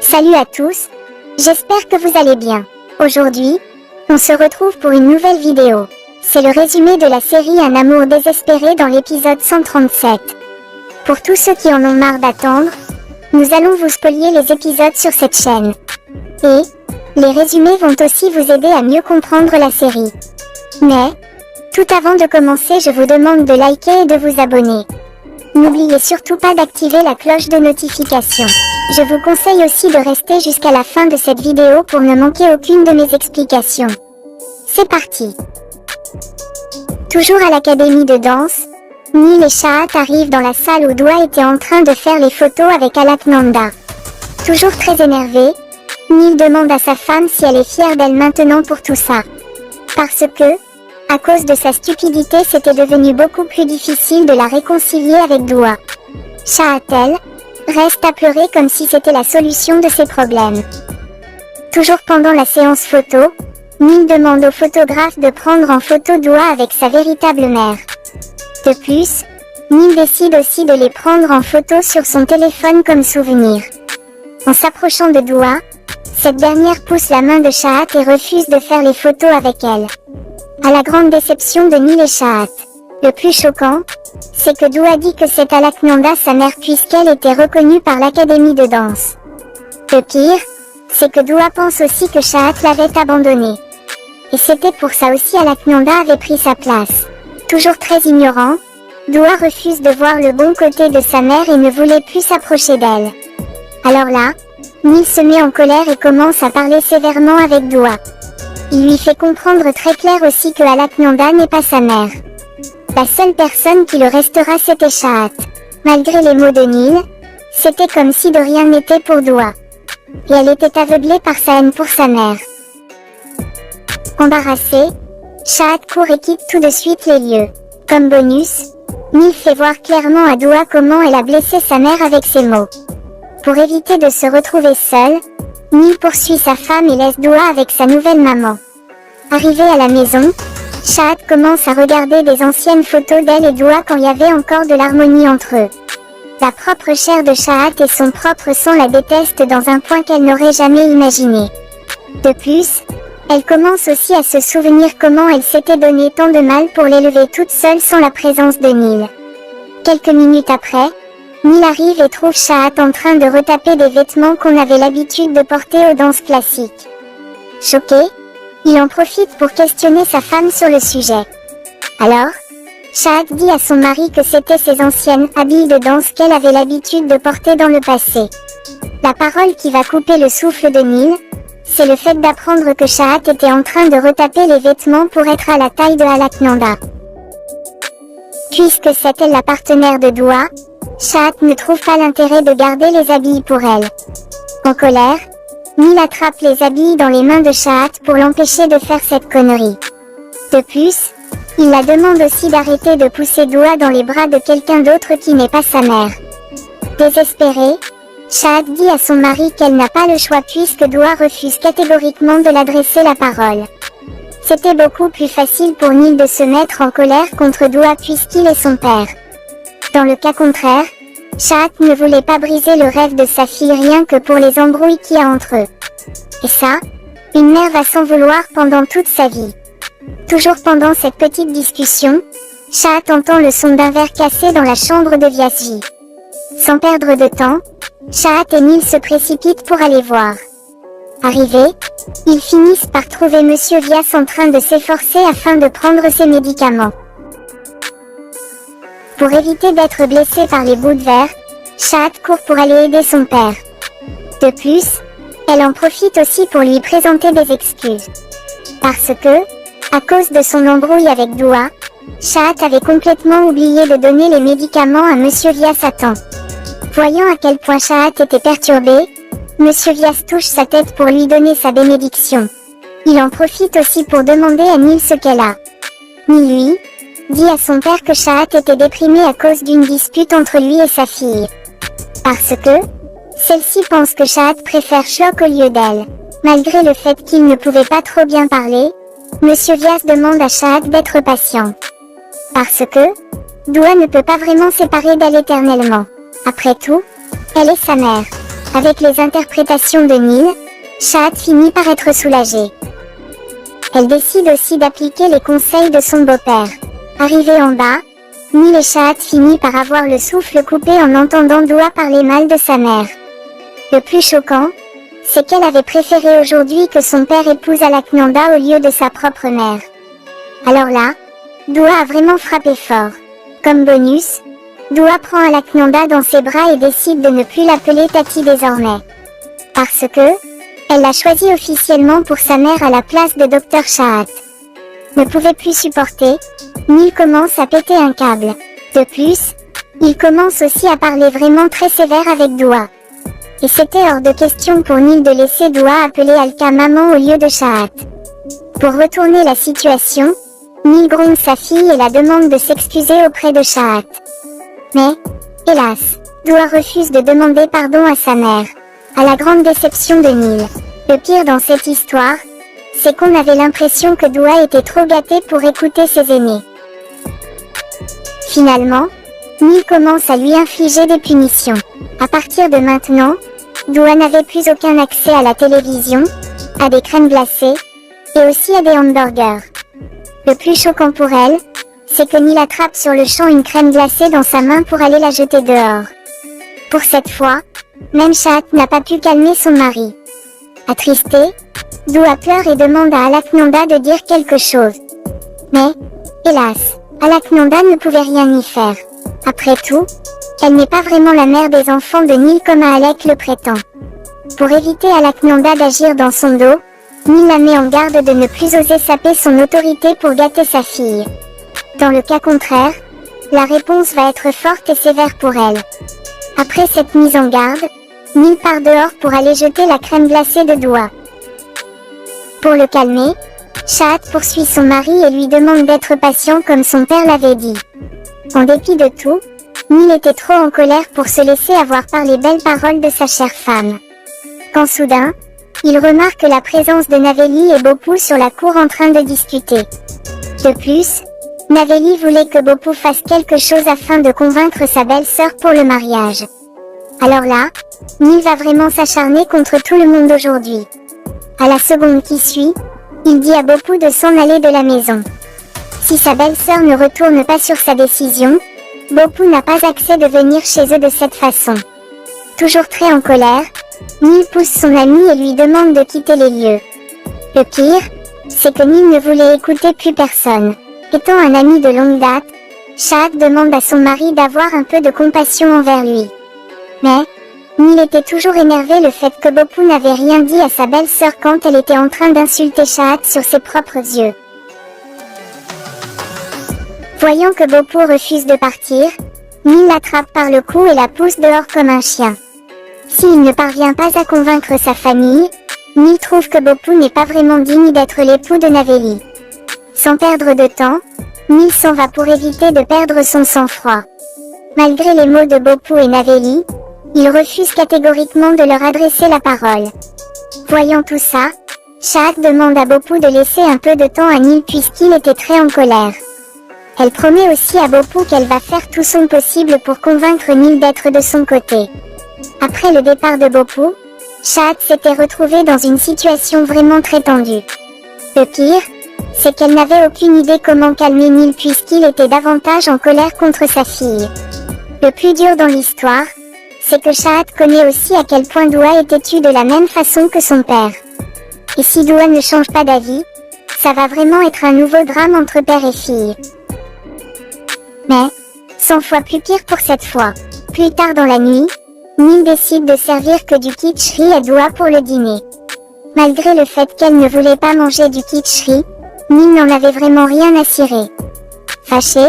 Salut à tous, j'espère que vous allez bien. Aujourd'hui, on se retrouve pour une nouvelle vidéo. C'est le résumé de la série Un amour désespéré dans l'épisode 137. Pour tous ceux qui en ont marre d'attendre, nous allons vous spoiler les épisodes sur cette chaîne. Et, les résumés vont aussi vous aider à mieux comprendre la série. Mais, tout avant de commencer, je vous demande de liker et de vous abonner. N'oubliez surtout pas d'activer la cloche de notification. Je vous conseille aussi de rester jusqu'à la fin de cette vidéo pour ne manquer aucune de mes explications. C'est parti. Toujours à l'académie de danse, Neil et Chahat arrivent dans la salle où Dua était en train de faire les photos avec Alaknanda. Toujours très énervé, Neil demande à sa femme si elle est fière d'elle maintenant pour tout ça. Parce que, à cause de sa stupidité, c'était devenu beaucoup plus difficile de la réconcilier avec Dua. Chahat, elle, reste à pleurer comme si c'était la solution de ses problèmes. Toujours pendant la séance photo, Neil demande au photographe de prendre en photo Dua avec sa véritable mère. De plus, Neil décide aussi de les prendre en photo sur son téléphone comme souvenir. En s'approchant de Dua, cette dernière pousse la main de Chahat et refuse de faire les photos avec elle. À la grande déception de Neil et Chahat. Le plus choquant, c'est que Dua dit que c'est Alaknanda sa mère puisqu'elle était reconnue par l'académie de danse. Le pire, c'est que Dua pense aussi que Chahat l'avait abandonnée. Et c'était pour ça aussi Alaknanda avait pris sa place. Toujours très ignorant, Dua refuse de voir le bon côté de sa mère et ne voulait plus s'approcher d'elle. Alors là, Neil se met en colère et commence à parler sévèrement avec Dua. Il lui fait comprendre très clair aussi que Alaknanda n'est pas sa mère. La seule personne qui le restera c'était Chahat. Malgré les mots de Neil, c'était comme si de rien n'était pour Dua. Et elle était aveuglée par sa haine pour sa mère. Embarrassée, Chahat court et quitte tout de suite les lieux. Comme bonus, Neil fait voir clairement à Dua comment elle a blessé sa mère avec ses mots. Pour éviter de se retrouver seule, Neil poursuit sa femme et laisse Dua avec sa nouvelle maman. Arrivée à la maison, Chahat commence à regarder des anciennes photos d'elle et Dua quand il y avait encore de l'harmonie entre eux. La propre chair de Chahat et son propre sang la détestent dans un point qu'elle n'aurait jamais imaginé. De plus, elle commence aussi à se souvenir comment elle s'était donné tant de mal pour l'élever toute seule sans la présence de Neil. Quelques minutes après, Neil arrive et trouve Chahat en train de retaper des vêtements qu'on avait l'habitude de porter aux danses classiques. Choqué, il en profite pour questionner sa femme sur le sujet. Alors, Chahat dit à son mari que c'était ses anciennes habits de danse qu'elle avait l'habitude de porter dans le passé. La parole qui va couper le souffle de Neil, c'est le fait d'apprendre que Chahat était en train de retaper les vêtements pour être à la taille de Alaknanda. Puisque c'est elle la partenaire de Dua, Chahat ne trouve pas l'intérêt de garder les habits pour elle. En colère, Neil attrape les habits dans les mains de Chahat pour l'empêcher de faire cette connerie. De plus, il la demande aussi d'arrêter de pousser Dua dans les bras de quelqu'un d'autre qui n'est pas sa mère. Désespérée, Chahat dit à son mari qu'elle n'a pas le choix puisque Dua refuse catégoriquement de l'adresser la parole. C'était beaucoup plus facile pour Neil de se mettre en colère contre Dua puisqu'il est son père. Dans le cas contraire, Chahat ne voulait pas briser le rêve de sa fille rien que pour les embrouilles qu'il y a entre eux. Et ça, une mère va s'en vouloir pendant toute sa vie. Toujours pendant cette petite discussion, Chahat entend le son d'un verre cassé dans la chambre de Vyasji. Sans perdre de temps, Chahat et Neil se précipitent pour aller voir. Arrivés, ils finissent par trouver Monsieur Vyas en train de s'efforcer afin de prendre ses médicaments. Pour éviter d'être blessé par les bouts de verre, Chahat court pour aller aider son père. De plus, elle en profite aussi pour lui présenter des excuses. Parce que, à cause de son embrouille avec Dua, Chahat avait complètement oublié de donner les médicaments à Monsieur Vyas à temps. Voyant à quel point Chahat était perturbé, Monsieur Vyas touche sa tête pour lui donner sa bénédiction. Il en profite aussi pour demander à Neil ce qu'elle a. Neil, lui, dit à son père que Chahat était déprimée à cause d'une dispute entre lui et sa fille. Parce que, celle-ci pense que Chahat préfère Shlok au lieu d'elle. Malgré le fait qu'il ne pouvait pas trop bien parler, Monsieur Vyas demande à Chahat d'être patient. Parce que, Dua ne peut pas vraiment séparer d'elle éternellement. Après tout, elle est sa mère. Avec les interprétations de Neil, Shahat finit par être soulagée. Elle décide aussi d'appliquer les conseils de son beau-père. Arrivée en bas, Neil et Shahat finit par avoir le souffle coupé en entendant Dua parler mal de sa mère. Le plus choquant, c'est qu'elle avait préféré aujourd'hui que son père épouse Alaknanda au lieu de sa propre mère. Alors là, Dua a vraiment frappé fort. Comme bonus, Dua prend Alaknanda dans ses bras et décide de ne plus l'appeler Tati désormais. Parce que, elle l'a choisi officiellement pour sa mère à la place de Dr Shahat. Ne pouvait plus supporter, Neil commence à péter un câble. De plus, il commence aussi à parler vraiment très sévère avec Dua. Et c'était hors de question pour Neil de laisser Dua appeler Alka maman au lieu de Shahat. Pour retourner la situation, Neil gronde sa fille et la demande de s'excuser auprès de Shahat. Mais, hélas, Dua refuse de demander pardon à sa mère, à la grande déception de Neil. Le pire dans cette histoire, c'est qu'on avait l'impression que Dua était trop gâtée pour écouter ses aînés. Finalement, Neil commence à lui infliger des punitions. À partir de maintenant, Dua n'avait plus aucun accès à la télévision, à des crèmes glacées, et aussi à des hamburgers. Le plus choquant pour elle, c'est que Neil attrape sur le champ une crème glacée dans sa main pour aller la jeter dehors. Pour cette fois, même Shahat n'a pas pu calmer son mari. Attristée, Dua pleure et demande à Alaknanda de dire quelque chose. Mais, hélas, Alaknanda ne pouvait rien y faire. Après tout, elle n'est pas vraiment la mère des enfants de Neil comme Alec le prétend. Pour éviter Alaknanda d'agir dans son dos, Neil la met en garde de ne plus oser saper son autorité pour gâter sa fille. Dans le cas contraire, la réponse va être forte et sévère pour elle. Après cette mise en garde, Neil part dehors pour aller jeter la crème glacée de Dua. Pour le calmer, Shahat poursuit son mari et lui demande d'être patient comme son père l'avait dit. En dépit de tout, Neil était trop en colère pour se laisser avoir par les belles paroles de sa chère femme. Quand soudain, il remarque la présence de Naveli et Bopou sur la cour en train de discuter. De plus, Naveli voulait que Bopou fasse quelque chose afin de convaincre sa belle-sœur pour le mariage. Alors là, Neil va vraiment s'acharner contre tout le monde aujourd'hui. À la seconde qui suit, il dit à Bopou de s'en aller de la maison. Si sa belle-sœur ne retourne pas sur sa décision, Bopou n'a pas accès de venir chez eux de cette façon. Toujours très en colère, Neil pousse son ami et lui demande de quitter les lieux. Le pire, c'est que Neil ne voulait écouter plus personne. Étant un ami de longue date, Shahat demande à son mari d'avoir un peu de compassion envers lui. Mais, Neil était toujours énervé le fait que Bopou n'avait rien dit à sa belle-sœur quand elle était en train d'insulter Shahat sur ses propres yeux. Voyant que Bopou refuse de partir, Neil l'attrape par le cou et la pousse dehors comme un chien. S'il ne parvient pas à convaincre sa famille, Neil trouve que Bopou n'est pas vraiment digne d'être l'époux de Naveli. Sans perdre de temps, Neil s'en va pour éviter de perdre son sang-froid. Malgré les mots de Bopou et Naveli, il refuse catégoriquement de leur adresser la parole. Voyant tout ça, Shahat demande à Bopou de laisser un peu de temps à Neil puisqu'il était très en colère. Elle promet aussi à Bopou qu'elle va faire tout son possible pour convaincre Neil d'être de son côté. Après le départ de Bopou, Shahat s'était retrouvée dans une situation vraiment très tendue. Le pire, c'est qu'elle n'avait aucune idée comment calmer Neil puisqu'il était davantage en colère contre sa fille. Le plus dur dans l'histoire, c'est que Shahat connaît aussi à quel point Dua était tue de la même façon que son père. Et si Dua ne change pas d'avis, ça va vraiment être un nouveau drame entre père et fille. Mais, 100 fois plus pire pour cette fois. Plus tard dans la nuit, Neil décide de servir que du kitschri à Dua pour le dîner. Malgré le fait qu'elle ne voulait pas manger du kitschri, Neil n'en avait vraiment rien à cirer. Fâché,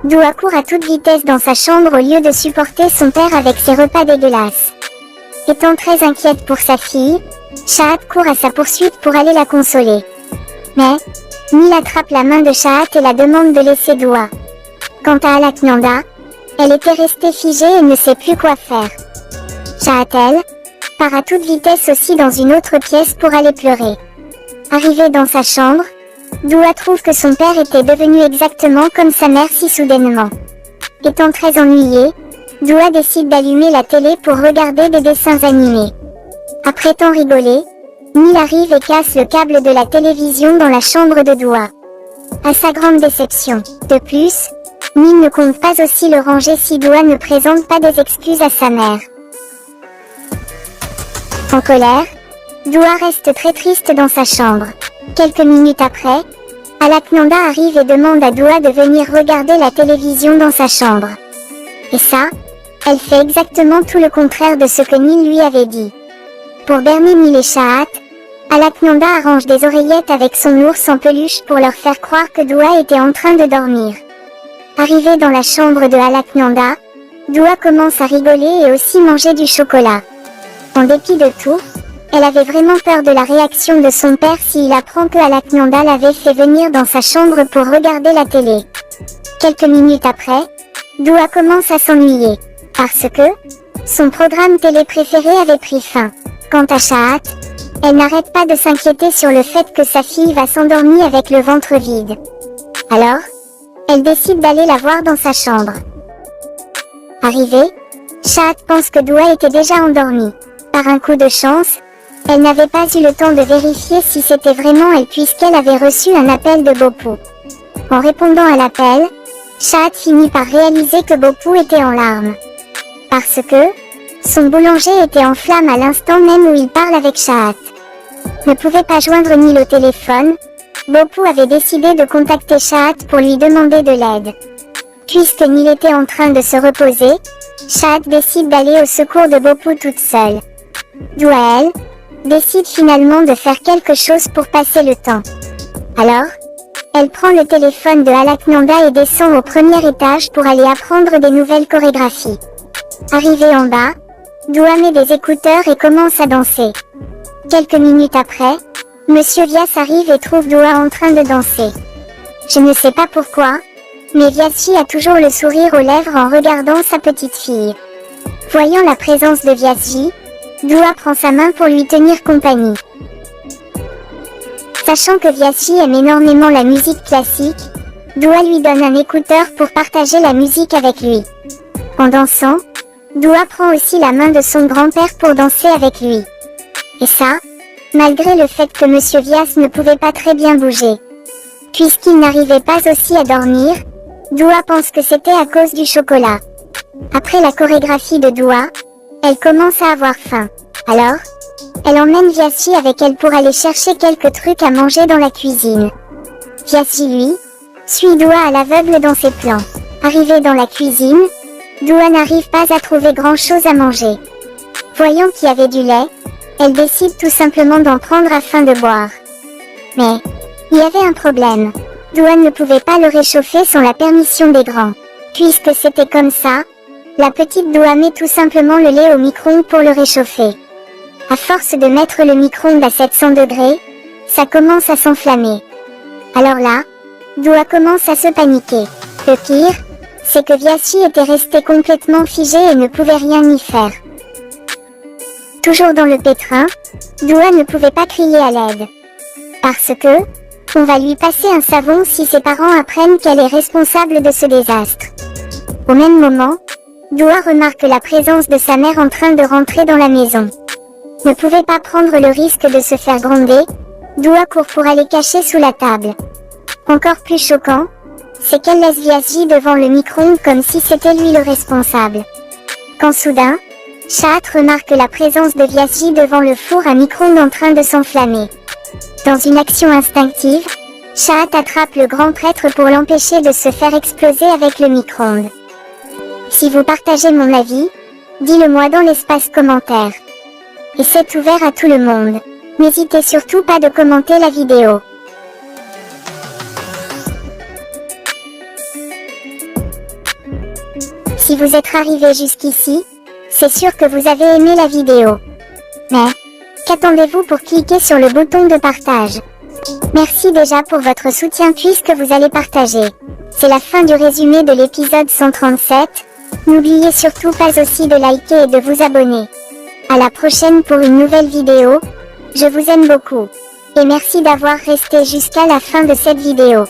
Dua court à toute vitesse dans sa chambre au lieu de supporter son père avec ses repas dégueulasses. Étant très inquiète pour sa fille, Shahat court à sa poursuite pour aller la consoler. Mais, Neil attrape la main de Shahat et la demande de laisser Dua. Quant à Alaknanda, elle était restée figée et ne sait plus quoi faire. Shahat, elle, part à toute vitesse aussi dans une autre pièce pour aller pleurer. Arrivée dans sa chambre, Dua trouve que son père était devenu exactement comme sa mère si soudainement. Étant très ennuyée, Doua décide d'allumer la télé pour regarder des dessins animés. Après tant rigolé, Neil arrive et casse le câble de la télévision dans la chambre de Doua. À sa grande déception. De plus, Neil ne compte pas aussi le ranger si Doua ne présente pas des excuses à sa mère. En colère, Doua reste très triste dans sa chambre. Quelques minutes après, Alaknanda arrive et demande à Doua de venir regarder la télévision dans sa chambre. Et ça, elle fait exactement tout le contraire de ce que Neil lui avait dit. Pour berner Neil et Chahat, Alaknanda arrange des oreillettes avec son ours en peluche pour leur faire croire que Doua était en train de dormir. Arrivée dans la chambre de Alaknanda, Doua commence à rigoler et aussi manger du chocolat. En dépit de tout, elle avait vraiment peur de la réaction de son père s'il apprend que Alaknanda l'avait fait venir dans sa chambre pour regarder la télé. Quelques minutes après, Doua commence à s'ennuyer, parce que son programme télé préféré avait pris fin. Quant à Chahat, elle n'arrête pas de s'inquiéter sur le fait que sa fille va s'endormir avec le ventre vide. Alors, elle décide d'aller la voir dans sa chambre. Arrivée, Chahat pense que Doua était déjà endormie. Par un coup de chance, elle n'avait pas eu le temps de vérifier si c'était vraiment elle puisqu'elle avait reçu un appel de Bopou. En répondant à l'appel, Chahat finit par réaliser que Bopou était en larmes. Parce que son boulanger était en flammes à l'instant même où il parle avec Chahat. Ne pouvait pas joindre Neil au téléphone, Bopou avait décidé de contacter Chahat pour lui demander de l'aide. Puisque Neil était en train de se reposer, Chahat décide d'aller au secours de Bopou toute seule. Doua, elle, décide finalement de faire quelque chose pour passer le temps. Alors, elle prend le téléphone de Alaknanda et descend au premier étage pour aller apprendre des nouvelles chorégraphies. Arrivée en bas, Doua met des écouteurs et commence à danser. Quelques minutes après, Monsieur Vyas arrive et trouve Doua en train de danser. Je ne sais pas pourquoi, mais Vyasji a toujours le sourire aux lèvres en regardant sa petite fille. Voyant la présence de Vyasji, Doua prend sa main pour lui tenir compagnie. Sachant que Vyasji aime énormément la musique classique, Doua lui donne un écouteur pour partager la musique avec lui. En dansant, Doua prend aussi la main de son grand-père pour danser avec lui. Et ça, malgré le fait que Monsieur Vyas ne pouvait pas très bien bouger. Puisqu'il n'arrivait pas aussi à dormir, Doua pense que c'était à cause du chocolat. Après la chorégraphie de Doua, elle commence à avoir faim. Alors, elle emmène Vyasji avec elle pour aller chercher quelques trucs à manger dans la cuisine. Vyasji, lui, suit Doua à l'aveugle dans ses plans. Arrivée dans la cuisine, Doua n'arrive pas à trouver grand-chose à manger. Voyant qu'il y avait du lait, elle décide tout simplement d'en prendre afin de boire. Mais, il y avait un problème. Doua ne pouvait pas le réchauffer sans la permission des grands. Puisque c'était comme ça, la petite Doua met tout simplement le lait au micro-ondes pour le réchauffer. À force de mettre le micro-ondes à 700 degrés, ça commence à s'enflammer. Alors là, Doua commence à se paniquer. Le pire, c'est que Vyasji était resté complètement figé et ne pouvait rien y faire. Toujours dans le pétrin, Doua ne pouvait pas crier à l'aide. Parce que, on va lui passer un savon si ses parents apprennent qu'elle est responsable de ce désastre. Au même moment, Doua remarque la présence de sa mère en train de rentrer dans la maison. Ne pouvait pas prendre le risque de se faire gronder, Doua court pour aller cacher sous la table. Encore plus choquant, c'est qu'elle laisse Vyasji devant le micro-ondes comme si c'était lui le responsable. Quand soudain, Chahat remarque la présence de Vyasji devant le four à micro-ondes en train de s'enflammer. Dans une action instinctive, Chahat attrape le grand prêtre pour l'empêcher de se faire exploser avec le micro-ondes. Si vous partagez mon avis, dis-le-moi dans l'espace commentaire. Et c'est ouvert à tout le monde. N'hésitez surtout pas de commenter la vidéo. Si vous êtes arrivé jusqu'ici, c'est sûr que vous avez aimé la vidéo. Mais, qu'attendez-vous pour cliquer sur le bouton de partage? Merci déjà pour votre soutien puisque vous allez partager. C'est la fin du résumé de l'épisode 137. N'oubliez surtout pas aussi de liker et de vous abonner. À la prochaine pour une nouvelle vidéo. Je vous aime beaucoup. Et merci d'avoir resté jusqu'à la fin de cette vidéo.